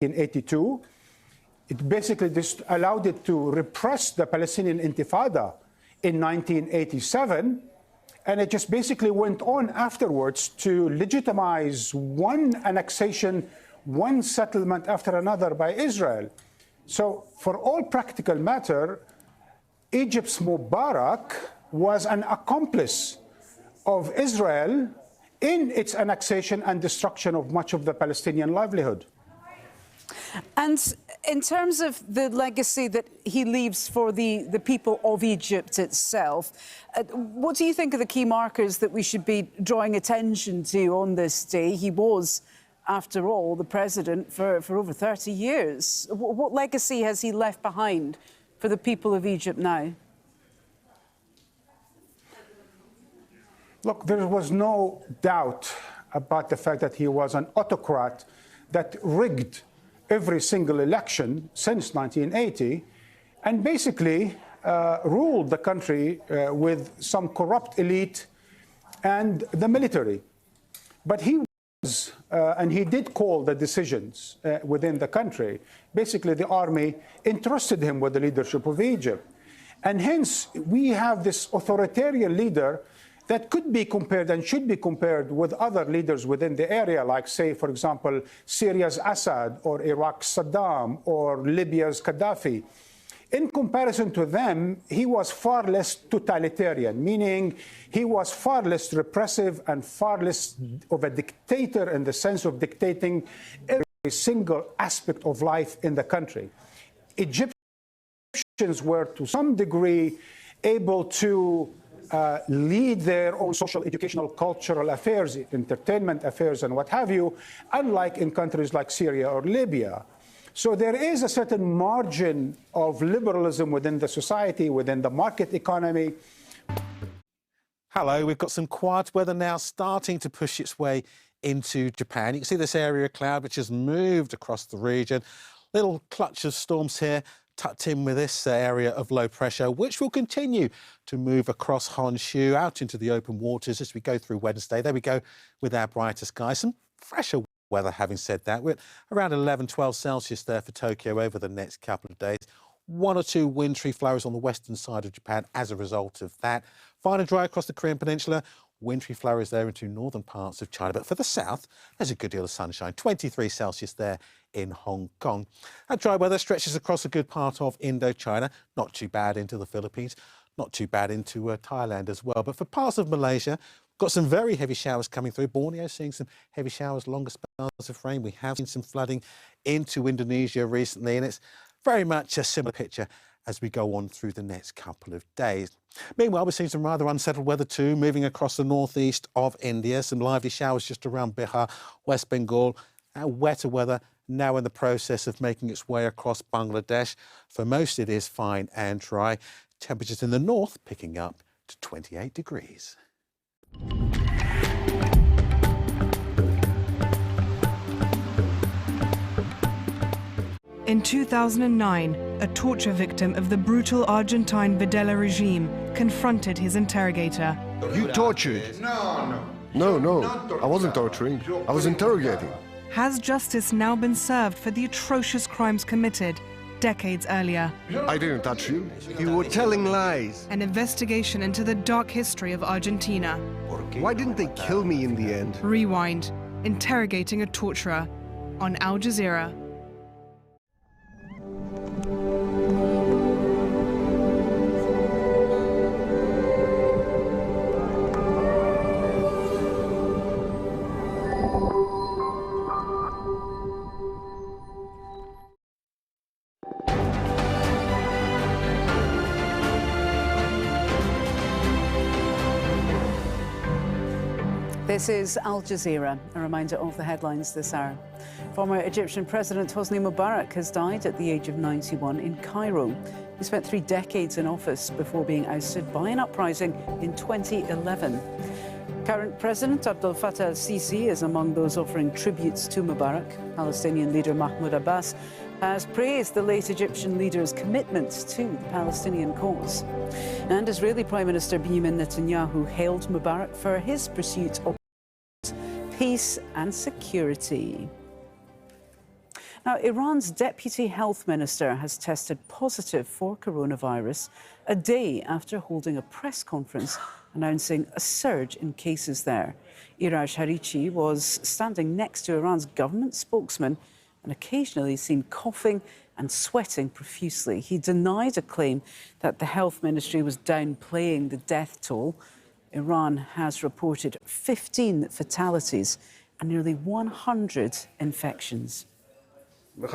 1982. It basically just allowed it to repress the Palestinian Intifada in 1987. And it just basically went on afterwards to legitimize one annexation, one settlement after another by Israel. So for all practical matter, Egypt's Mubarak was an accomplice of Israel in its annexation and destruction of much of the Palestinian livelihood. And in terms of the legacy that he leaves for the people of Egypt itself, what do you think are the key markers that we should be drawing attention to on this day? He was, after all, the president for over 30 years. What legacy has he left behind for the people of Egypt now? Look, there was no doubt about the fact that he was an autocrat that rigged every single election since 1980 and basically ruled the country with some corrupt elite and the military. But he was, and he did call the decisions within the country. Basically, the army entrusted him with the leadership of Egypt. And hence, we have this authoritarian leader that could be compared and should be compared with other leaders within the area, like, say, for example, Syria's Assad or Iraq's Saddam or Libya's Gaddafi. In comparison to them, he was far less totalitarian, meaning he was far less repressive and far less of a dictator in the sense of dictating every single aspect of life in the country. Egyptians were, to some degree, able to lead their own social, educational, cultural affairs, entertainment affairs, and what have you, unlike in countries like Syria or Libya. So there is a certain margin of liberalism within the society, within the market economy. Hello, we've got some quiet weather now starting to push its way into Japan. You can see this area of cloud which has moved across the region. Little clutch of storms here, tucked in with this area of low pressure, which will continue to move across Honshu out into the open waters as we go through Wednesday. There we go with our brighter skies. Some fresher weather, having said that. We're at around 11, 12 Celsius there for Tokyo over the next couple of days. One or two wintry flurries on the western side of Japan as a result of that. Fine and dry across the Korean Peninsula. Wintry flurries there into northern parts of China. But for the south, there's a good deal of sunshine. 23 Celsius there in Hong Kong. That dry weather stretches across a good part of Indochina. Not too bad into the Philippines. Not too bad into Thailand as well. But for parts of Malaysia, got some very heavy showers coming through. Borneo seeing some heavy showers, longer spells of rain. We have seen some flooding into Indonesia recently, and it's very much a similar picture as we go on through the next couple of days. Meanwhile, we're seeing some rather unsettled weather too, moving across the northeast of India. Some lively showers just around Bihar, West Bengal. Wetter weather now in the process of making its way across Bangladesh. For most, it is fine and dry. Temperatures in the north picking up to 28 degrees. In 2009, a torture victim of the brutal Argentine Videla regime confronted his interrogator. You tortured? No, I wasn't torturing. I was interrogating. Has justice now been served for the atrocious crimes committed decades earlier? I didn't touch you. You were telling lies. An investigation into the dark history of Argentina. Why didn't they kill me in the end? Rewind, interrogating a torturer on Al Jazeera. This is Al Jazeera, a reminder of the headlines this hour. Former Egyptian President Hosni Mubarak has died at the age of 91 in Cairo. He spent 3 decades in office before being ousted by an uprising in 2011. Current President Abdel Fattah al-Sisi is among those offering tributes to Mubarak. Palestinian leader Mahmoud Abbas has praised the late Egyptian leader's commitment to the Palestinian cause. And Israeli Prime Minister Benjamin Netanyahu hailed Mubarak for his pursuit of peace and security. Now, Iran's deputy health minister has tested positive for coronavirus a day after holding a press conference announcing a surge in cases there. Iraj Harichi was standing next to Iran's government spokesman and occasionally seen coughing and sweating profusely. He denied a claim that the health ministry was downplaying the death toll. Iran has reported 15 fatalities and nearly 100 infections. I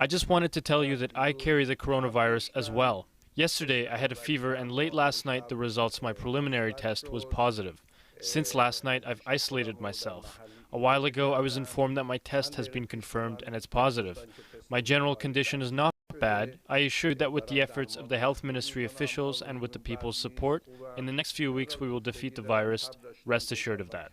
just wanted to tell you that I carry the coronavirus as well. Yesterday, I had a fever, and late last night, the results of my preliminary test was positive. Since last night, I've isolated myself. A while ago, I was informed that my test has been confirmed and it's positive. My general condition is not bad. I assure that with the efforts of the health ministry officials and with the people's support, in the next few weeks we will defeat the virus. Rest assured of that.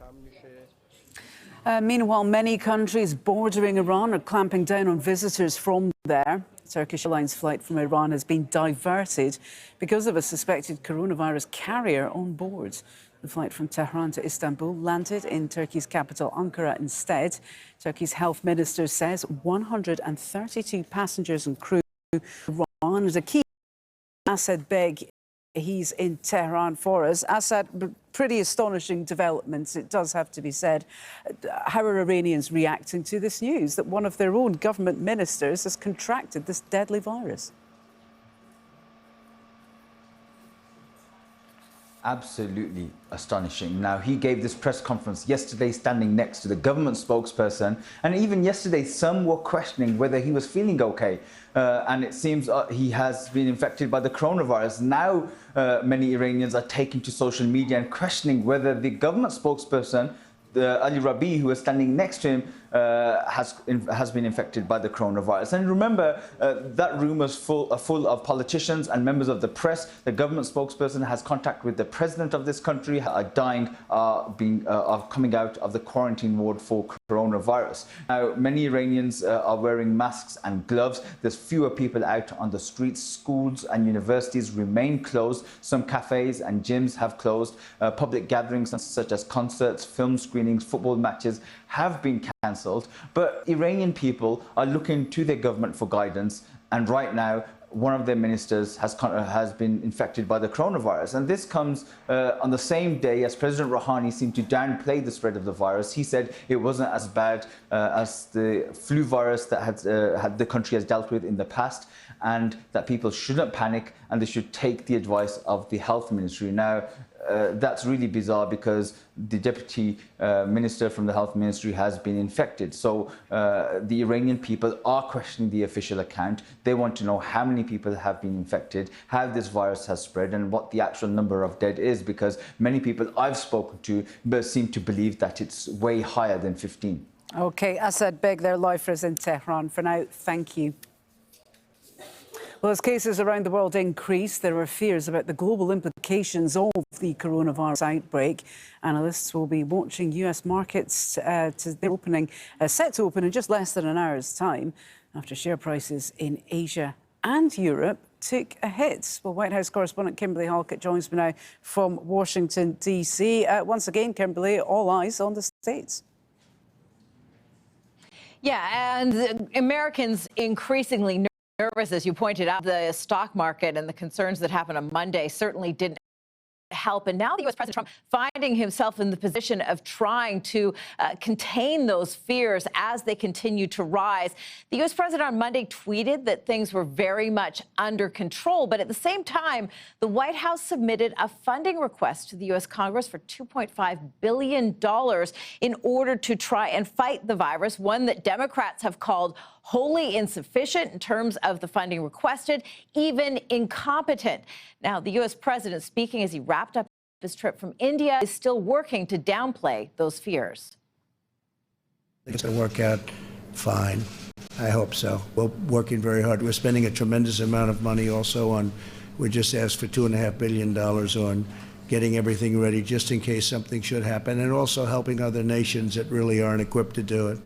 Meanwhile, many countries bordering Iran are clamping down on visitors from there. Turkish Airlines flight from Iran has been diverted because of a suspected coronavirus carrier on board. The flight from Tehran to Istanbul landed in Turkey's capital, Ankara, instead. Turkey's health minister says 132 passengers and crew. Iran is a key. Assad Beg, he's in Tehran for us. Assad, pretty astonishing developments, it does have to be said. How are Iranians reacting to this news that one of their own government ministers has contracted this deadly virus? Absolutely astonishing. Now, he gave this press conference yesterday standing next to the government spokesperson, and even yesterday some were questioning whether he was feeling okay, and it seems he has been infected by the coronavirus. Now many Iranians are taking to social media and questioning whether the government spokesperson, Ali Rabi, who is standing next to him, has been infected by the coronavirus. And remember, that room was full of politicians and members of the press. The government spokesperson has contact with the president of this country, dying, coming out of the quarantine ward for coronavirus. Now, many Iranians are wearing masks and gloves. There's fewer people out on the streets. Schools and universities remain closed. Some cafes and gyms have closed. Public gatherings such as concerts, film screenings, football matches have been cancelled. But Iranian people are looking to their government for guidance, and right now one of their ministers has been infected by the coronavirus. And this comes on the same day as President Rouhani seemed to downplay the spread of the virus. He said it wasn't as bad as the flu virus that the country has dealt with in the past, and that people shouldn't panic and they should take the advice of the health ministry. Now, that's really bizarre because the deputy minister from the health ministry has been infected. So the Iranian people are questioning the official account. They want to know how many people have been infected, how this virus has spread, and what the actual number of dead is, because many people I've spoken to seem to believe that it's way higher than 15. OK, Assad Beg, their live for us in Tehran. For now, thank you. Well, as cases around the world increase, there are fears about the global implications of the coronavirus outbreak. Analysts will be watching US markets set to open in just less than an hour's time after share prices in Asia and Europe took a hit. Well, White House correspondent Kimberly Halkett joins me now from Washington, D.C. Once again, Kimberly, all eyes on the States. Yeah, and Americans increasingly nervous, as you pointed out. The stock market and the concerns that happened on Monday certainly didn't help. And now the U.S. President Trump finding himself in the position of trying to contain those fears as they continue to rise. The U.S. President on Monday tweeted that things were very much under control. But at the same time, the White House submitted a funding request to the U.S. Congress for $2.5 billion in order to try and fight the virus, one that Democrats have called wholly insufficient in terms of the funding requested, even incompetent. Now, the U.S. president, speaking as he wrapped up his trip from India, is still working to downplay those fears. It's going to work out fine. I hope so. We're working very hard. We're spending a tremendous amount of money also on, we just asked for $2.5 billion on getting everything ready just in case something should happen, and also helping other nations that really aren't equipped to do it.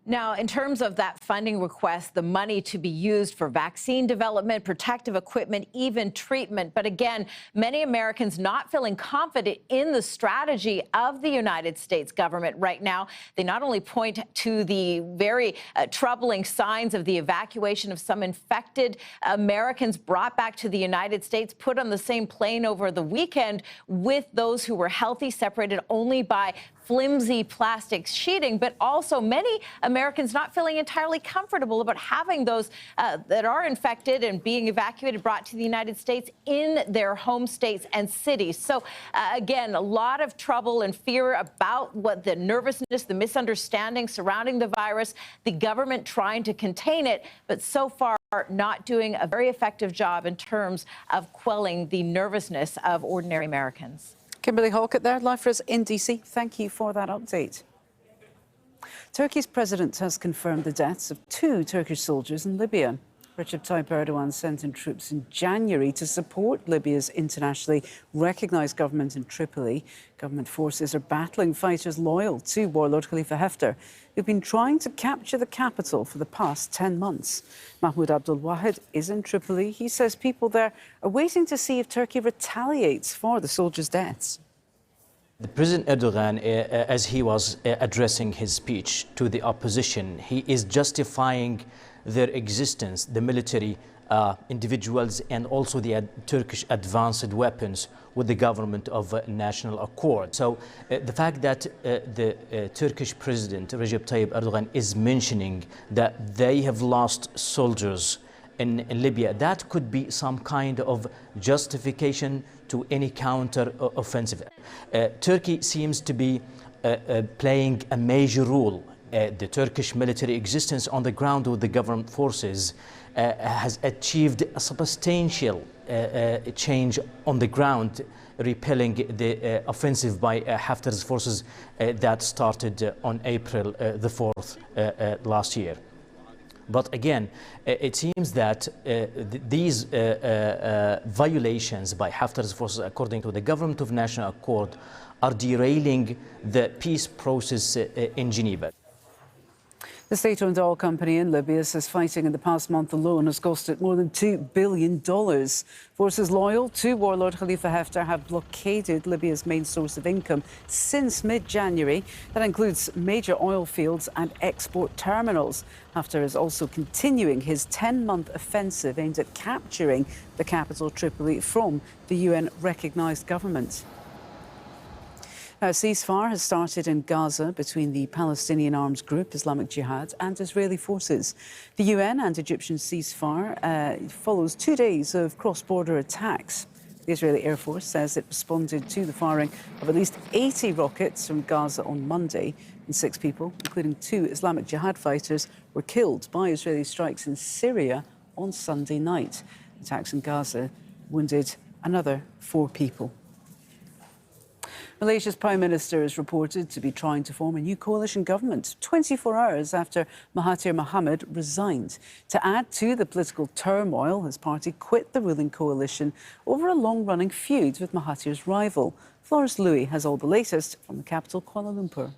Now, in terms of that funding request, the money to be used for vaccine development, protective equipment, even treatment. But again, many Americans not feeling confident in the strategy of the United States government right now. They not only point to the very troubling signs of the evacuation of some infected Americans brought back to the United States, put on the same plane over the weekend with those who were healthy, separated only by flimsy plastic sheeting, but also many Americans not feeling entirely comfortable about having those that are infected and being evacuated brought to the United States in their home states and cities. So again, a lot of trouble and fear about what the nervousness, the misunderstanding surrounding the virus, the government trying to contain it, but so far not doing a very effective job in terms of quelling the nervousness of ordinary Americans. Kimberly Halkett there, live for us in DC. Thank you for that update. Turkey's president has confirmed the deaths of 2 Turkish soldiers in Libya. Recep Tayyip Erdogan sent in troops in January to support Libya's internationally recognised government in Tripoli. Government forces are battling fighters loyal to warlord Khalifa Haftar, who've been trying to capture the capital for the past 10 months. Mahmoud Abdul Wahid is in Tripoli. He says people there are waiting to see if Turkey retaliates for the soldiers' deaths. The President Erdogan, as he was addressing his speech to the opposition, he is justifying their existence, the military individuals and also the Turkish advanced weapons with the government of national accord. So the fact that the Turkish President Recep Tayyip Erdogan is mentioning that they have lost soldiers in Libya, that could be some kind of justification to any counter-offensive. Turkey seems to be playing a major role. The Turkish military existence on the ground with the government forces has achieved a substantial change on the ground, repelling the offensive by Haftar's forces that started on April the 4th last year. But again, it seems that these violations by Haftar's forces, according to the government of national accord, are derailing the peace process in Geneva. The state-owned oil company in Libya says fighting in the past month alone has cost it more than $2 billion. Forces loyal to warlord Khalifa Haftar have blockaded Libya's main source of income since mid-January. That includes major oil fields and export terminals. Haftar is also continuing his 10-month offensive aimed at capturing the capital, Tripoli, from the UN-recognised government. A ceasefire has started in Gaza between the Palestinian arms group Islamic Jihad and Israeli forces. The UN and Egyptian ceasefire follows 2 days of cross-border attacks. The Israeli Air Force says it responded to the firing of at least 80 rockets from Gaza on Monday, and 6 people, including 2 Islamic Jihad fighters, were killed by Israeli strikes in Syria on Sunday night. Attacks in Gaza wounded another 4 people. Malaysia's Prime Minister is reported to be trying to form a new coalition government 24 hours after Mahathir Mohamad resigned. To add to the political turmoil, his party quit the ruling coalition over a long-running feud with Mahathir's rival. Florence Louis has all the latest from the capital, Kuala Lumpur.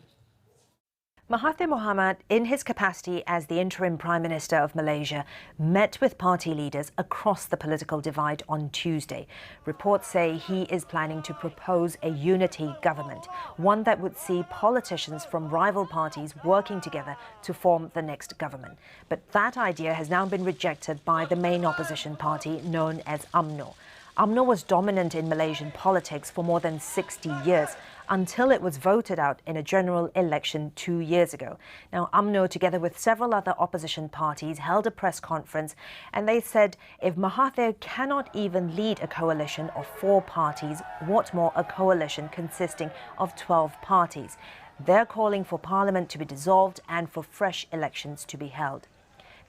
Mahathir Mohamad, in his capacity as the interim Prime Minister of Malaysia, met with party leaders across the political divide on Tuesday. Reports say he is planning to propose a unity government, one that would see politicians from rival parties working together to form the next government. But that idea has now been rejected by the main opposition party known as UMNO. UMNO was dominant in Malaysian politics for more than 60 years, until it was voted out in a general election 2 years ago. Now, UMNO, together with several other opposition parties, held a press conference, and they said if Mahathir cannot even lead a coalition of 4 parties, what more a coalition consisting of 12 parties? They're calling for Parliament to be dissolved and for fresh elections to be held.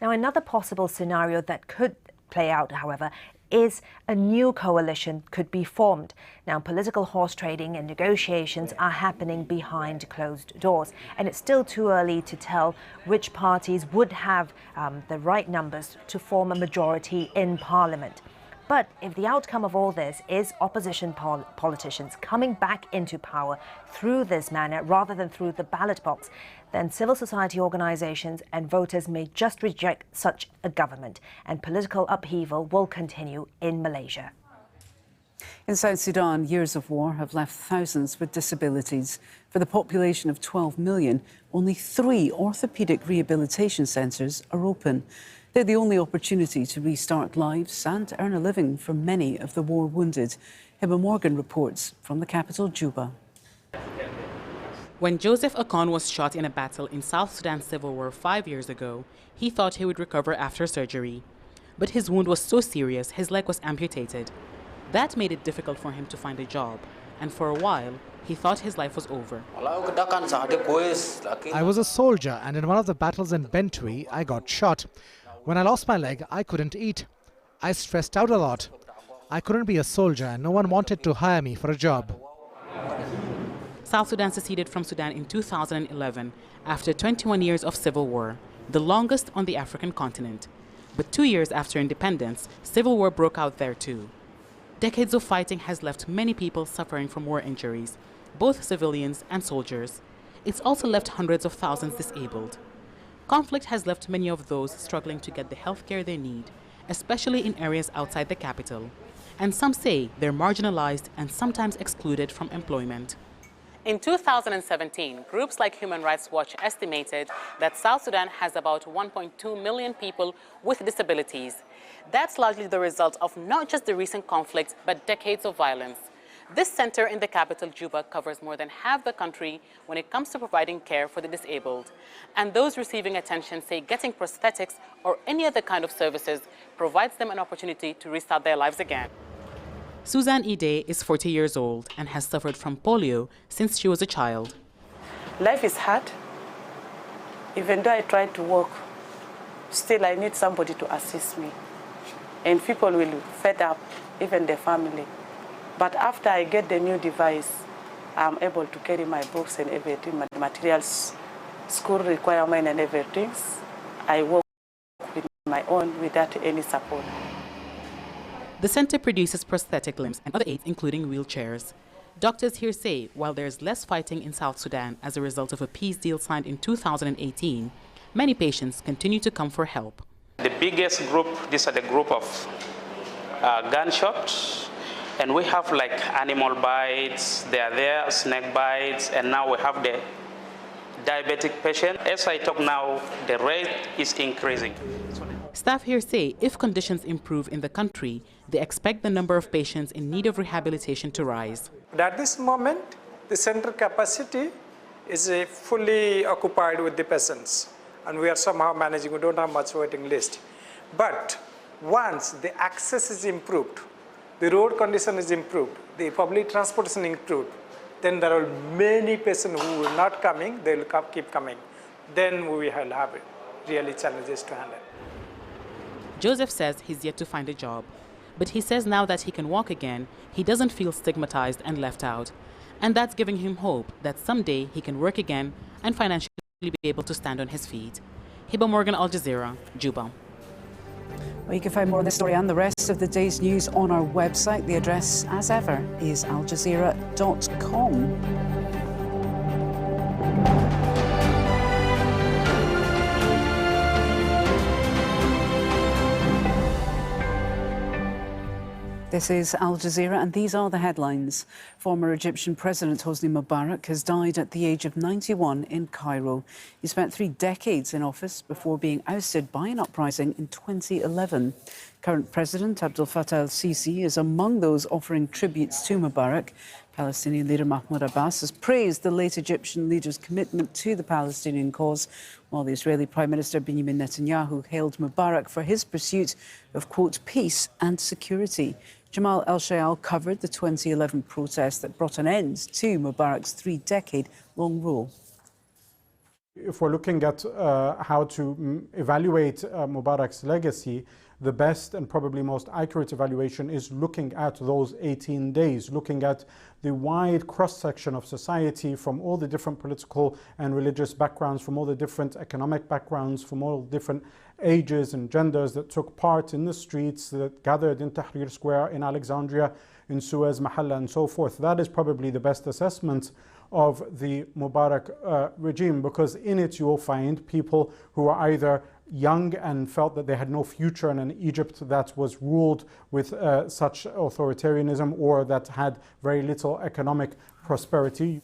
Now, another possible scenario that could play out, however, is a new coalition could be formed. Now, political horse trading and negotiations are happening behind closed doors, and it's still too early to tell which parties would have the right numbers to form a majority in Parliament. But if the outcome of all this is opposition politicians coming back into power through this manner rather than through the ballot box, then civil society organizations and voters may just reject such a government, and political upheaval will continue in Malaysia. In South Sudan, years of war have left thousands with disabilities. For the population of 12 million, only 3 orthopaedic rehabilitation centres are open. They're the only opportunity to restart lives and earn a living for many of the war-wounded. Hibba Morgan reports from the capital, Juba. When Joseph Akon was shot in a battle in South Sudan's civil war 5 years ago, he thought he would recover after surgery. But his wound was so serious, his leg was amputated. That made it difficult for him to find a job, and for a while, he thought his life was over. I was a soldier, and in one of the battles in Bentui, I got shot. When I lost my leg, I couldn't eat. I stressed out a lot. I couldn't be a soldier, and no one wanted to hire me for a job. South Sudan seceded from Sudan in 2011 after 21 years of civil war, the longest on the African continent. But 2 years after independence, civil war broke out there too. Decades of fighting has left many people suffering from war injuries, both civilians and soldiers. It's also left hundreds of thousands disabled. Conflict has left many of those struggling to get the health care they need, especially in areas outside the capital. And some say they're marginalized and sometimes excluded from employment. In 2017, groups like Human Rights Watch estimated that South Sudan has about 1.2 million people with disabilities. That's largely the result of not just the recent conflict, but decades of violence. This center in the capital, Juba, covers more than half the country when it comes to providing care for the disabled. And those receiving attention say getting prosthetics or any other kind of services provides them an opportunity to restart their lives again. Suzanne Ide is 40 years old and has suffered from polio since she was a child. Life is hard. Even though I try to work, still I need somebody to assist me. And people will fed up, even the family. But after I get the new device, I'm able to carry my books and everything, my materials, school requirement and everything. I work with my own without any support. The center produces prosthetic limbs and other aids, including wheelchairs. Doctors here say while there's less fighting in South Sudan as a result of a peace deal signed in 2018, many patients continue to come for help. The biggest group, these are the group of gunshots. And we have like animal bites, they are there, snake bites, and now we have the diabetic patient. As I talk now, the rate is increasing. Staff here say if conditions improve in the country, they expect the number of patients in need of rehabilitation to rise. But at this moment, the center capacity is fully occupied with the patients, and we are somehow managing. We don't have much waiting list. But once the access is improved, the road condition is improved, the public transportation improved, then there are many patients who will not coming, they will keep coming. Then we will have really challenges to handle. Joseph says he's yet to find a job, but he says now that he can walk again, he doesn't feel stigmatized and left out. And that's giving him hope that someday he can work again and financially be able to stand on his feet. Hibba Morgan, Al Jazeera, Juba. Well, you can find more of this story and the rest of the day's news on our website. The address, as ever, is aljazeera.com. This is Al Jazeera, and these are the headlines. Former Egyptian President Hosni Mubarak has died at the age of 91 in Cairo. He spent 3 decades in office before being ousted by an uprising in 2011. Current President Abdel Fattah el-Sisi is among those offering tributes to Mubarak. Palestinian leader Mahmoud Abbas has praised the late Egyptian leader's commitment to the Palestinian cause, while the Israeli Prime Minister Benjamin Netanyahu hailed Mubarak for his pursuit of, quote, peace and security. Jamal El-Shayal covered the 2011 protest that brought an end to Mubarak's 3-decade-long rule. If we're looking at how to evaluate Mubarak's legacy, the best and probably most accurate evaluation is looking at those 18 days, looking at the wide cross-section of society from all the different political and religious backgrounds, from all the different economic backgrounds, from all different ages and genders that took part in the streets, that gathered in Tahrir Square, in Alexandria, in Suez, Mahalla, and so forth. That is probably the best assessment of the Mubarak regime, because in it you will find people who are either young and felt that they had no future in an Egypt that was ruled with such authoritarianism, or that had very little economic prosperity.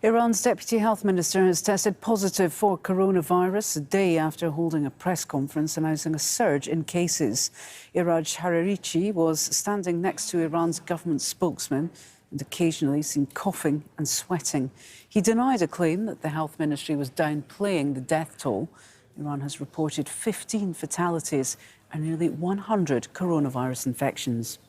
Iran's Deputy Health Minister has tested positive for coronavirus a day after holding a press conference announcing a surge in cases. Iraj Hararichi was standing next to Iran's government spokesman and occasionally seen coughing and sweating. He denied a claim that the health ministry was downplaying the death toll. Iran has reported 15 fatalities and nearly 100 coronavirus infections.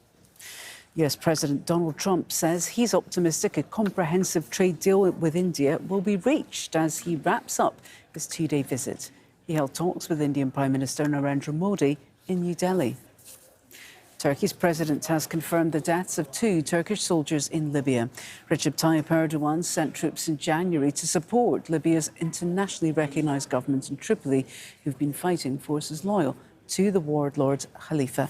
US President Donald Trump says he's optimistic a comprehensive trade deal with India will be reached as he wraps up his two-day visit. He held talks with Indian Prime Minister Narendra Modi in New Delhi. Turkey's president has confirmed the deaths of 2 Turkish soldiers in Libya. Recep Tayyip Erdogan sent troops in January to support Libya's internationally recognised government in Tripoli, who've been fighting forces loyal to the warlord Khalifa